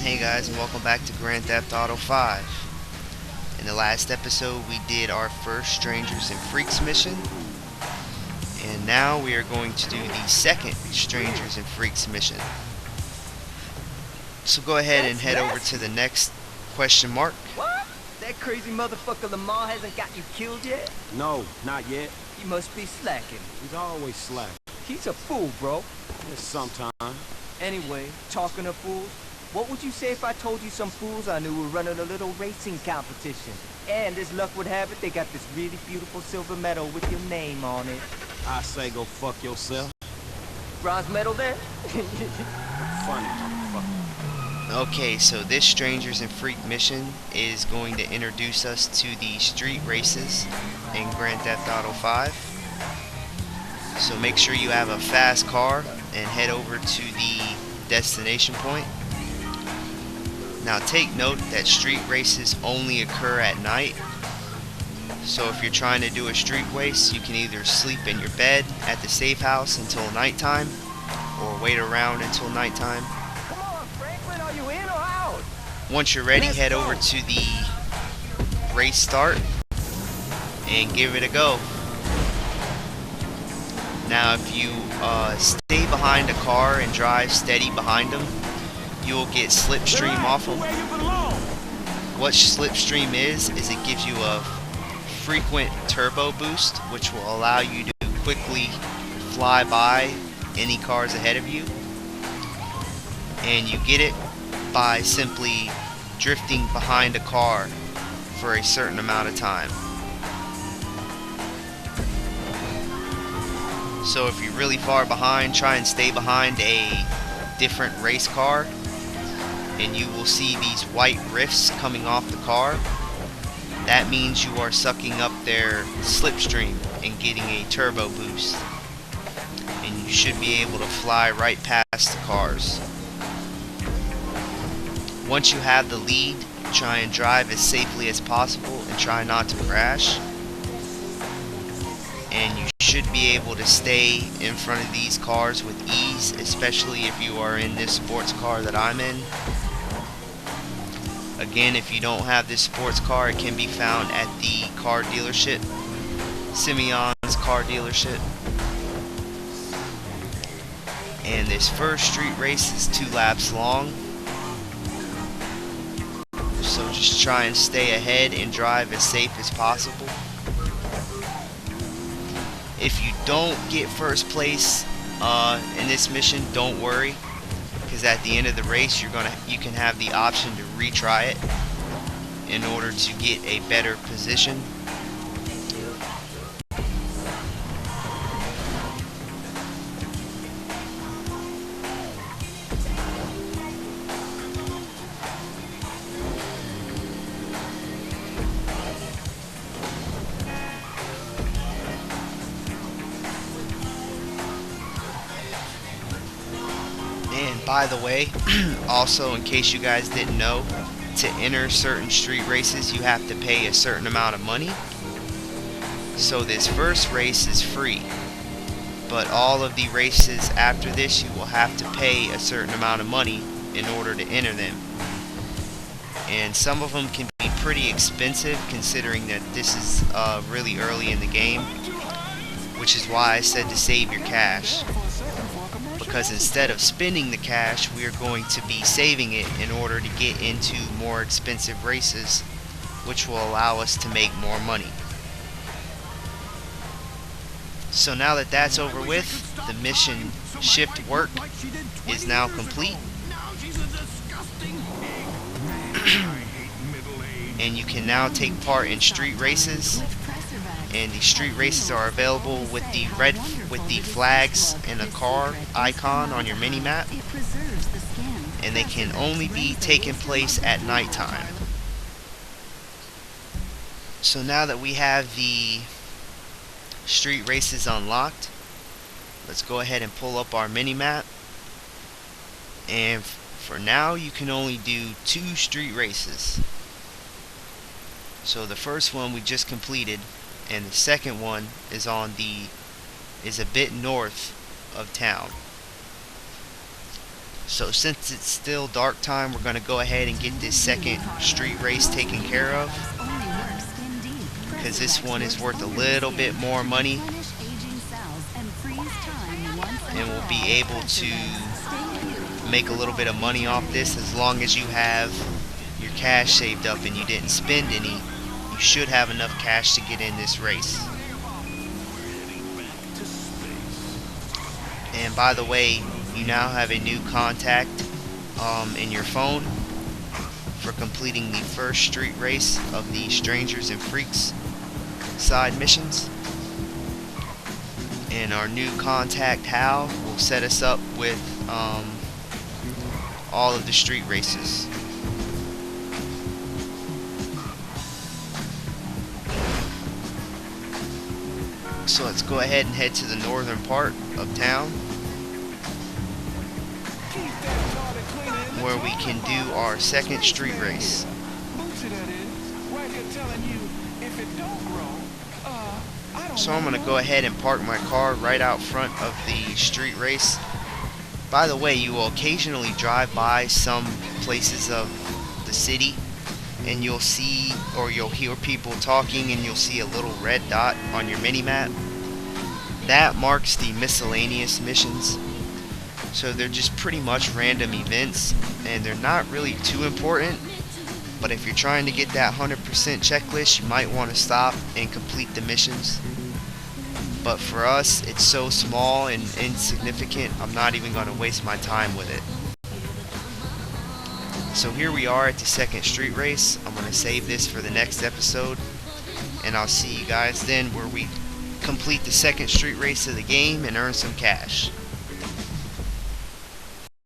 Hey guys, and welcome back to Grand Theft Auto 5. In the last episode we did our first Strangers and Freaks mission, and now we are going to do the second Strangers and Freaks mission. So go ahead and head over to the next question mark. What? That crazy motherfucker Lamar hasn't got you killed yet? No, not yet. He must be slacking. He's always slack. He's a fool, bro. Just sometime. Anyway, talking of fools, what would you say if I told you some fools I knew were running a little racing competition? And as luck would have it, they got this really beautiful silver medal with your name on it. I say go fuck yourself. Bronze medal there? Funny motherfucker. Okay, so this Strangers and Freak mission is going to introduce us to the street races in Grand Theft Auto 5. So make sure you have a fast car and head over to the destination point. Now take note that street races only occur at night. So if you're trying to do a street race, you can either sleep in your bed at the safe house until nighttime, or wait around until nighttime. Come on, Franklin, are you in or out? Once you're ready, head over to the race start and give it a go. Now if you stay behind a car and drive steady behind them, you will get slipstream off them. What slipstream is it gives you a frequent turbo boost, which will allow you to quickly fly by any cars ahead of you. And you get it by simply drifting behind a car for a certain amount of time. So if you're really far behind, try and stay behind a different race car, and you will see these white rifts coming off the car. That means you are sucking up their slipstream and getting a turbo boost, and you should be able to fly right past the cars. Once you have the lead, try and drive as safely as possible and try not to crash. And you should be able to stay in front of these cars with ease, especially if you are in this sports car that I'm in. Again, if you don't have this sports car, it can be found at the car dealership, Simeon's car dealership. And this first street race is 2 laps long, so just try and stay ahead and drive as safe as possible. If you don't get first place in this mission, don't worry, because at the end of the race you can have the option to retry it in order to get a better position. And by the way, also in case you guys didn't know, to enter certain street races you have to pay a certain amount of money. So this first race is free, but all of the races after this you will have to pay a certain amount of money in order to enter them. And some of them can be pretty expensive, considering that this is really early in the game, which is why I said to save your cash. Because instead of spending the cash, we are going to be saving it in order to get into more expensive races, which will allow us to make more money. So now that that's over with, the mission shift work is now complete. And you can now take part in street races. And the street races are available with the flags and a car icon on your mini map, and they can only be taken place at nighttime. So now that we have the street races unlocked, let's go ahead and pull up our mini map. And for now you can only do 2 street races. So the first one we just completed, and the second one is a bit north of town. So since it's still dark time, we're going to go ahead and get this second street race taken care of, because this one is worth a little bit more money, and we'll be able to make a little bit of money off this. As long as you have your cash saved up and you didn't spend any, you should have enough cash to get in this race. And by the way, you now have a new contact in your phone for completing the first street race of the Strangers and Freaks side missions. And our new contact, Hal, will set us up with all of the street races. So let's go ahead and head to the northern part of town, where we can do our second street race. So I'm going to go ahead and park my car right out front of the street race. By the way, you will occasionally drive by some places of the city and you'll see, or you'll hear people talking, and you'll see a little red dot on your mini-map. That marks the miscellaneous missions. So they're just pretty much random events, and they're not really too important. But if you're trying to get that 100% checklist, you might want to stop and complete the missions. But for us, it's so small and insignificant, I'm not even going to waste my time with it. So here we are at the second street race. I'm going to save this for the next episode, and I'll see you guys then, where we complete the second street race of the game and earn some cash.